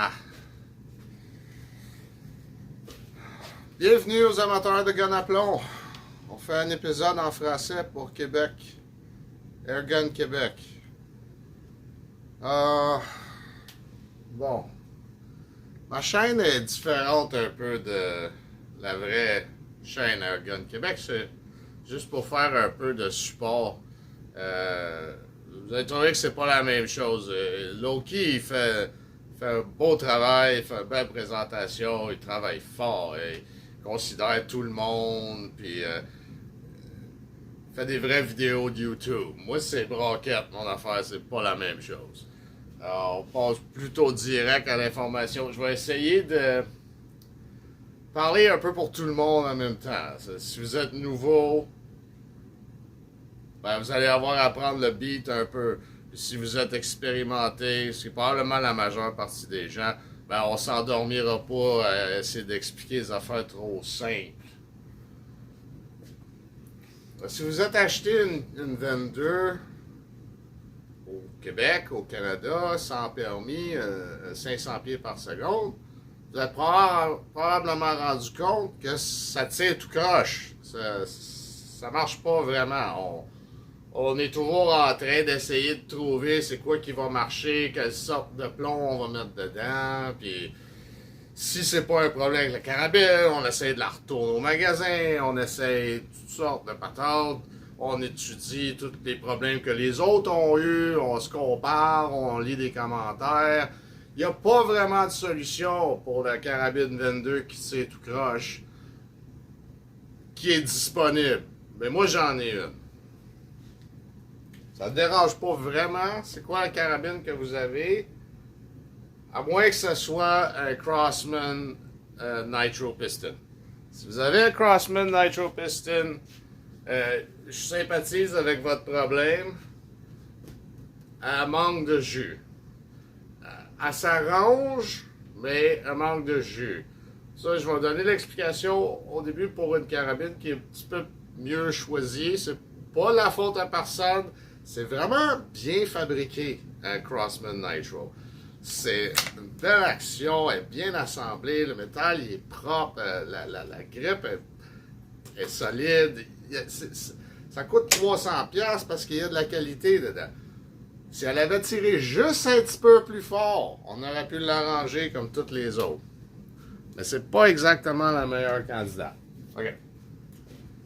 Ah. Bienvenue aux amateurs de gun à plomb. On fait un épisode en français pour Québec. Airgun Québec. Bon. Ma chaîne est différente un peu de la vraie chaîne Airgun Québec. C'est juste pour faire un peu de support. Vous allez trouver que c'est pas la même chose. Loki, il fait un beau travail, il fait une belle présentation, il travaille fort, il considère tout le monde, puis fait des vraies vidéos de YouTube. Moi, c'est broquette, mon affaire, c'est pas la même chose. Alors, on passe plutôt direct à l'information. Je vais essayer de parler un peu pour tout le monde en même temps. Si vous êtes nouveau, ben, vous allez avoir à prendre le beat un peu. Si vous êtes expérimenté, ce qui est probablement la majeure partie des gens, ben, on s'endormira pas à essayer d'expliquer des affaires trop simples. Si vous êtes acheté une 22 au Québec, au Canada, sans permis, 500 pieds par seconde, vous êtes probablement rendu compte que ça tire tout croche. Ça marche pas vraiment. On est toujours en train d'essayer de trouver c'est quoi qui va marcher, quelle sorte de plomb on va mettre dedans, puis si c'est pas un problème avec la carabine, on essaie de la retourner au magasin, on essaie toutes sortes de patates, on étudie tous les problèmes que les autres ont eu, on se compare, on lit des commentaires. Il n'y a pas vraiment de solution pour la carabine 22 qui tire tout croche, qui est disponible. Mais moi j'en ai une. Ça ne dérange pas vraiment. C'est quoi la carabine que vous avez? À moins que ce soit un Crosman Nitro Piston. Si vous avez un Crosman Nitro Piston, je sympathise avec votre problème. Elle manque de jus. Elle s'arrange, mais elle manque de jus. Ça, je vais donner l'explication au début pour une carabine qui est un petit peu mieux choisie. C'est pas la faute à personne. C'est vraiment bien fabriqué, un Crosman Nitro. C'est une belle action, elle est bien assemblée, le métal il est propre, la grippe est solide. Ça coûte 300$ parce qu'il y a de la qualité dedans. Si elle avait tiré juste un petit peu plus fort, on aurait pu l'arranger comme toutes les autres. Mais c'est pas exactement la meilleure candidate. OK.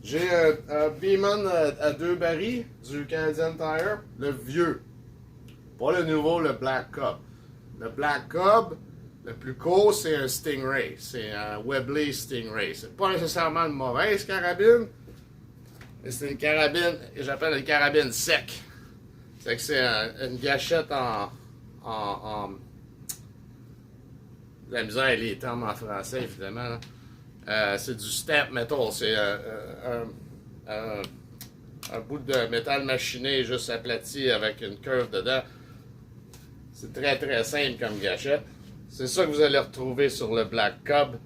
J'ai un Beeman à 2 barils du Canadian Tire, le vieux. Pas le nouveau, le Black Cub. Le Black Cub, le plus court, c'est un Stingray. C'est un Webley Stingray. C'est pas nécessairement une mauvaise carabine, mais c'est une carabine que j'appelle une carabine sec. C'est que c'est une gâchette la misère et les termes en français, évidemment. C'est du stamp metal. C'est un bout de métal machiné juste aplati avec une curve dedans. C'est très très simple comme gâchette. C'est ça que vous allez retrouver sur le Black Cub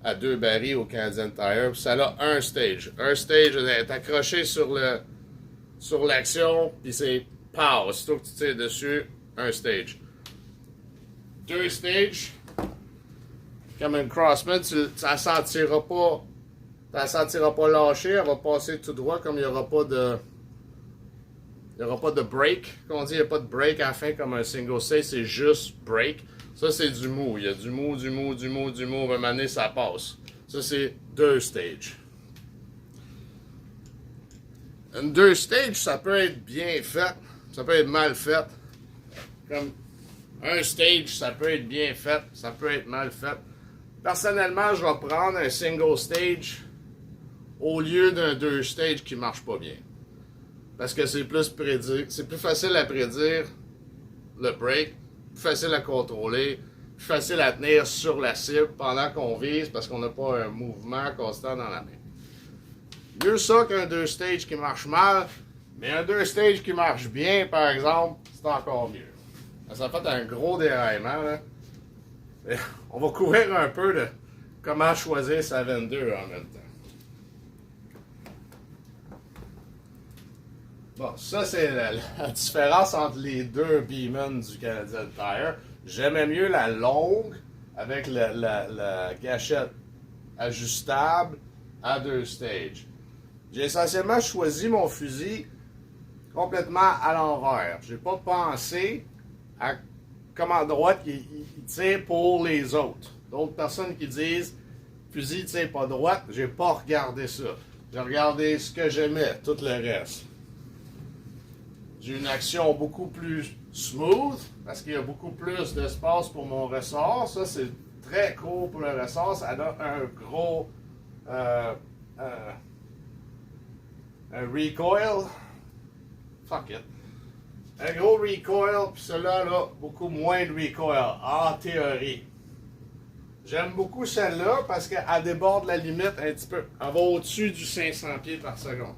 à 2 barils au Canadian Tire. Ça a un stage. Un stage est accroché sur l'action, puis c'est pow. Aussitôt que tu tires dessus, un stage. 2 stages. Comme une Crosman, ça ne sentira pas. Ça ne sentira pas lâcher, elle va passer tout droit comme il n'y aura pas de. Il n'y aura pas de break. Comme on dit, il n'y a pas de break à la fin comme un single stage, c'est juste break. Ça, c'est du mou. Il y a du mou. À un moment donné, ça passe. Ça, c'est 2 stages. Une 2 stages, ça peut être bien fait. Ça peut être mal fait. Comme un stage, ça peut être bien fait. Ça peut être mal fait. Personnellement, je vais prendre un single stage au lieu d'un 2 stage qui marche pas bien. Parce que c'est plus facile à prédire le break, plus facile à contrôler, plus facile à tenir sur la cible pendant qu'on vise parce qu'on n'a pas un mouvement constant dans la main. Mieux ça qu'un 2 stage qui marche mal, mais un 2 stage qui marche bien, par exemple, c'est encore mieux. Ça fait un gros déraillement, là. On va couvrir un peu de comment choisir sa 22 en même temps. Bon, ça c'est la différence entre les deux Beeman du Canadian Tire. J'aimais mieux la longue avec la gâchette ajustable à 2 stages. J'ai essentiellement choisi mon fusil complètement à l'envers. J'ai pas pensé à comment droite il tire pour les autres. D'autres personnes qui disent fusil tire pas droite, j'ai pas regardé ça. J'ai regardé ce que j'aimais, tout le reste. J'ai une action beaucoup plus smooth parce qu'il y a beaucoup plus d'espace pour mon ressort. Ça, c'est très court pour le ressort. Ça donne un gros un recoil. Fuck it. Un gros recoil, puis celui-là, là, beaucoup moins de recoil, en théorie. J'aime beaucoup celle-là parce qu'elle déborde la limite un petit peu. Elle va au-dessus du 500 pieds par seconde.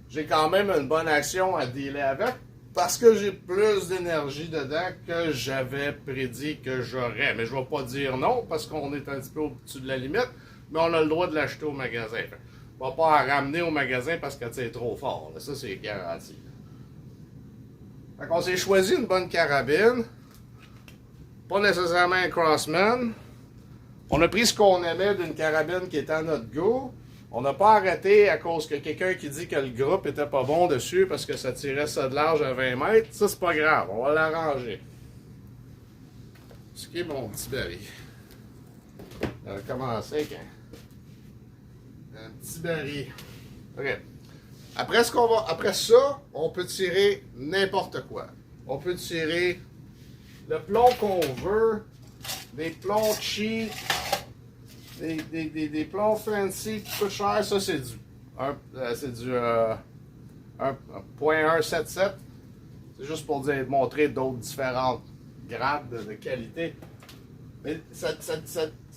J'ai quand même une bonne action à dealer avec parce que j'ai plus d'énergie dedans que j'avais prédit que j'aurais. Mais je ne vais pas dire non parce qu'on est un petit peu au-dessus de la limite, mais on a le droit de l'acheter au magasin. On ne va pas la ramener au magasin parce que c'est trop fort. Ça, c'est garanti. Fait qu'on s'est choisi une bonne carabine. Pas nécessairement un Crosman. On a pris ce qu'on aimait d'une carabine qui était à notre goût. On n'a pas arrêté à cause que quelqu'un qui dit que le groupe était pas bon dessus parce que ça tirait ça de large à 20 mètres. Ça, c'est pas grave. On va l'arranger. Ce qui est mon petit baril. On va commencer avec un petit baril. OK. Après ça, on peut tirer n'importe quoi. On peut tirer le plomb qu'on veut, des plombs cheap, des plombs fancy qui coûtent cher. Ça, c'est du 1.177. C'est juste pour montrer d'autres différentes grades de qualité. Mais ça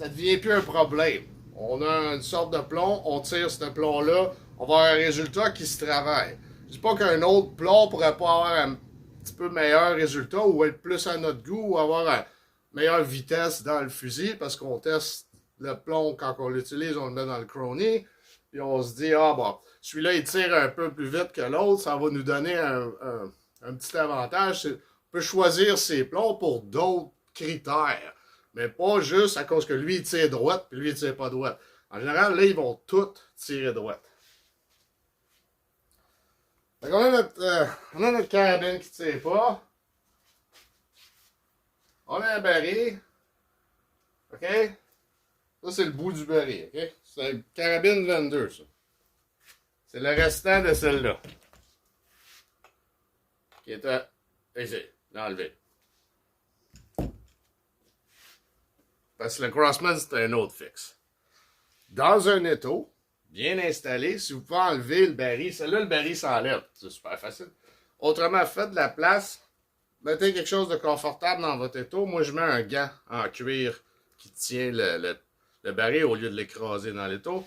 devient plus un problème. On a une sorte de plomb, on tire ce plomb-là, on va avoir un résultat qui se travaille. Je dis pas qu'un autre plomb pourrait pas avoir un petit peu meilleur résultat ou être plus à notre goût ou avoir une meilleure vitesse dans le fusil parce qu'on teste le plomb quand on l'utilise, on le met dans le chrony puis on se dit, ah bon, celui-là il tire un peu plus vite que l'autre, ça va nous donner un petit avantage. On peut choisir ses plombs pour d'autres critères, mais pas juste à cause que lui il tire droite puis lui il tire pas droite. En général, là, ils vont tous tirer droite. Fait qu'on a notre carabine qui ne tire pas. On a un baril. OK? Ça, c'est le bout du baril. OK? C'est une carabine 22, ça. C'est le restant de celle-là. Qui était ici. L'enlever. Parce que le Crosman, c'est un autre fixe. Dans un étau, bien installé, si vous pouvez enlever le baril, celle-là, le baril s'enlève. C'est super facile. Autrement, faites de la place. Mettez quelque chose de confortable dans votre étau. Moi, je mets un gant en cuir qui tient le baril au lieu de l'écraser dans l'étau.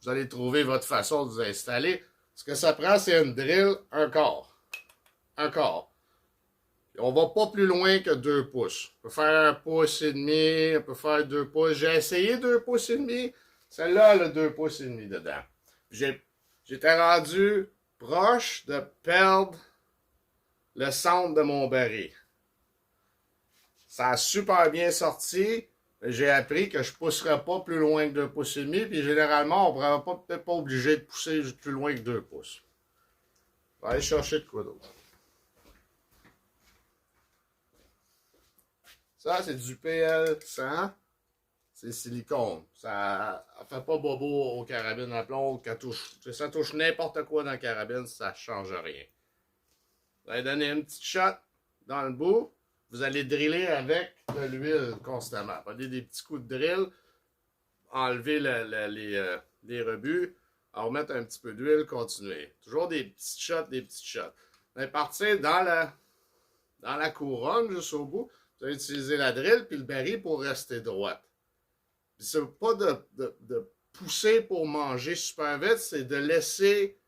Vous allez trouver votre façon de vous installer. Ce que ça prend, c'est une drill, un quart. Un quart. On va pas plus loin que 2 pouces. On peut faire 1 pouce et demi, on peut faire 2 pouces. J'ai essayé 2 pouces et demi. Celle-là, elle a 2 pouces et demi dedans. J'étais rendu proche de perdre le centre de mon baril. Ça a super bien sorti. J'ai appris que je ne pousserais pas plus loin que 2 pouces et demi. Puis généralement, on ne sera peut-être pas obligé de pousser plus loin que 2 pouces. On va aller chercher de quoi d'autre. Ça, c'est du PL100. C'est silicone. Ça ne fait pas bobo aux carabines à plomb. Ça touche n'importe quoi dans la carabine, ça ne change rien. Vous allez donner une petite shot dans le bout. Vous allez driller avec de l'huile constamment. Prenez des petits coups de drill. Enlever les rebuts. En remettre un petit peu d'huile, continuer. Toujours des petites shots, des petites shots. Vous allez partir dans la couronne, juste au bout. Vous allez utiliser la drill puis le baril pour rester droite. C'est pas de pousser pour manger super vite, c'est de laisser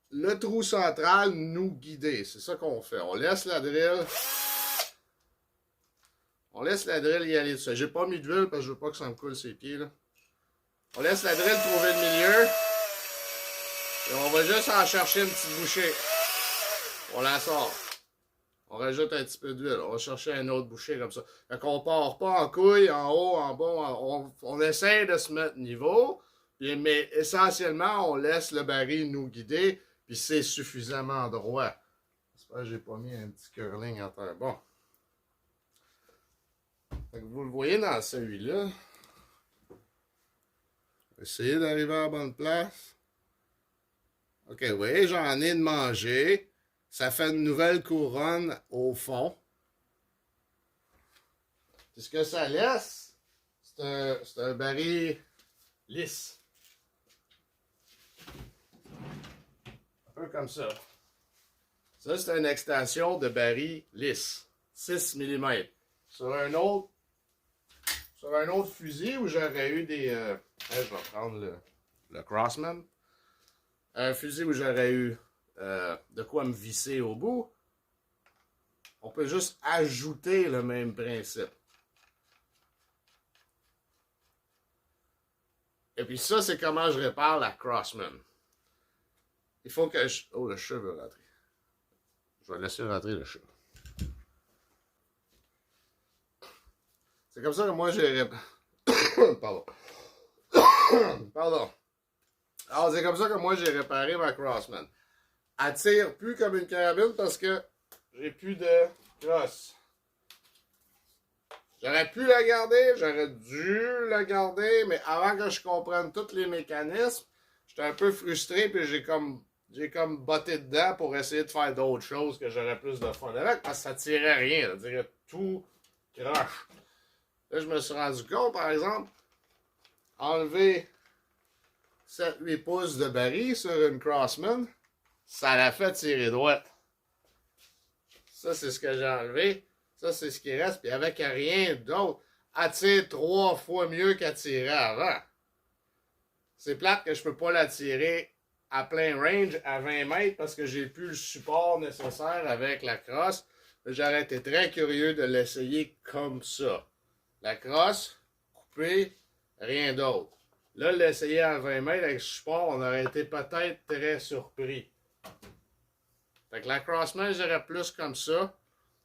le trou central nous guider. C'est ça qu'on fait. On laisse la drill. On laisse la drill y aller dessus. J'ai pas mis d'huile parce que je veux pas que ça me coule ses pieds. Là. On laisse la drill trouver le milieu. Et on va juste en chercher une petite bouchée. On la sort. On rajoute un petit peu d'huile. On va chercher un autre bouchée comme ça. Fait qu'on part pas en couille, en haut, en bas. On essaie de se mettre niveau. Mais essentiellement, on laisse le baril nous guider. Puis c'est suffisamment droit. J'espère que j'ai pas mis un petit curling en terre. Bon. Fait que vous le voyez dans celui-là. Essayez d'arriver à la bonne place. Ok, vous voyez, j'en ai de manger. Ça fait une nouvelle couronne au fond. Puis ce que ça laisse, c'est un baril lisse. Un peu comme ça. Ça, c'est une extension de baril lisse. 6 mm. Sur un autre fusil où j'aurais eu des... je vais prendre le Crosman. Un fusil où j'aurais eu de quoi me visser au bout. On peut juste ajouter le même principe. Et puis ça, c'est comment je répare la Crosman. Il faut que je... Oh, le chat veut rentrer. Je vais laisser rentrer le chat. C'est comme ça que moi j'ai Pardon. Pardon. Alors, c'est comme ça que moi j'ai réparé ma Crosman. Elle tire plus comme une carabine parce que j'ai plus de crosse. J'aurais pu la garder, j'aurais dû la garder, mais avant que je comprenne tous les mécanismes, j'étais un peu frustré puis j'ai comme botté dedans pour essayer de faire d'autres choses que j'aurais plus de fun avec parce que ça tirait rien, ça tirait tout croche. Là, je me suis rendu compte, par exemple, enlever 7-8 pouces de baril sur une Crosman, ça l'a fait tirer droite. Ça, c'est ce que j'ai enlevé. Ça, c'est ce qui reste. Puis avec rien d'autre, elle tire 3 fois mieux qu'elle tirait avant. C'est plate que je peux pas la tirer à plein range à 20 mètres parce que j'ai plus le support nécessaire avec la crosse. J'aurais été très curieux de l'essayer comme ça. La crosse, coupée, rien d'autre. Là, l'essayer à 20 mètres avec le support, on aurait été peut-être très surpris. Fait que la Crosman, j'irais plus comme ça.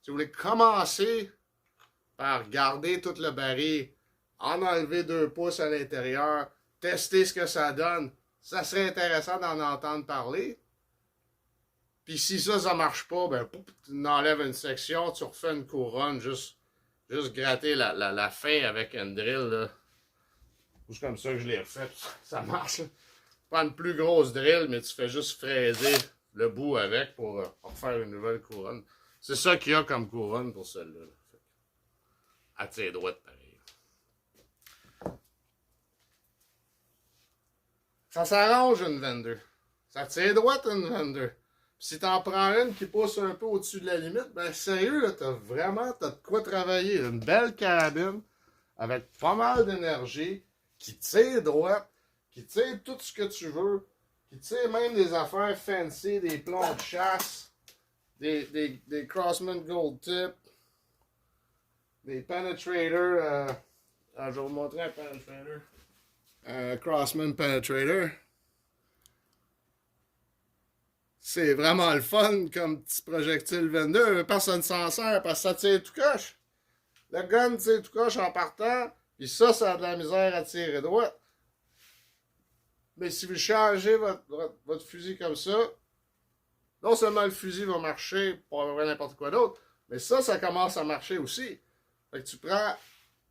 Si vous voulez commencer par garder tout le baril, en enlever 2 pouces à l'intérieur, tester ce que ça donne, ça serait intéressant d'en entendre parler. Puis si ça marche pas, ben, tu enlèves une section, tu refais une couronne, juste gratter la fin avec une drill, là. C'est comme ça que je l'ai refait, ça marche. Pas une plus grosse drill, mais tu fais juste fraiser le bout avec pour refaire une nouvelle couronne. C'est ça qu'il y a comme couronne pour celle-là. À tes droite, pareil. Ça s'arrange une 22. Ça tire droite une 22. Puis si t'en prends une qui pousse un peu au-dessus de la limite, ben sérieux, là, t'as de quoi travailler. Une belle carabine avec pas mal d'énergie, qui tire droite, qui tire tout ce que tu veux, qui tire même des affaires fancy, des plombs de chasse, des Crosman Gold Tip, des Penetrators, je vais vous montrer un Penetrator. Crosman Penetrator. C'est vraiment le fun comme petit projectile 22. Personne s'en sert parce que ça tire tout croche. Le gun tire tout croche en partant. Puis ça a de la misère à tirer droite. Mais si vous changez votre fusil comme ça, non seulement le fusil va marcher pour avoir n'importe quoi d'autre, mais ça commence à marcher aussi. Fait que tu prends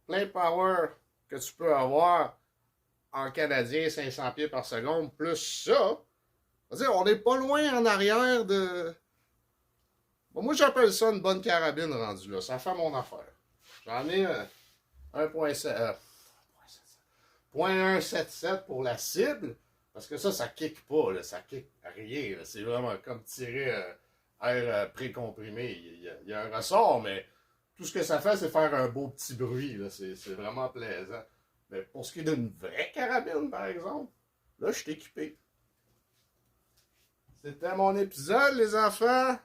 plein power que tu peux avoir en canadien 500 pieds par seconde, plus ça. C'est-à-dire, on n'est pas loin en arrière de... Bon, moi, j'appelle ça une bonne carabine rendue là. Ça fait mon affaire. J'en ai 0.177 pour la cible. Parce que ça kick pas. Là, ça kick rien. C'est vraiment comme tirer air précomprimé. Il y a un ressort, mais tout ce que ça fait, c'est faire un beau petit bruit. C'est vraiment plaisant. Mais pour ce qui est d'une vraie carabine, par exemple, là, je suis équipé. C'était mon épisode, les enfants. À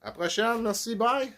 la prochaine. Merci. Bye.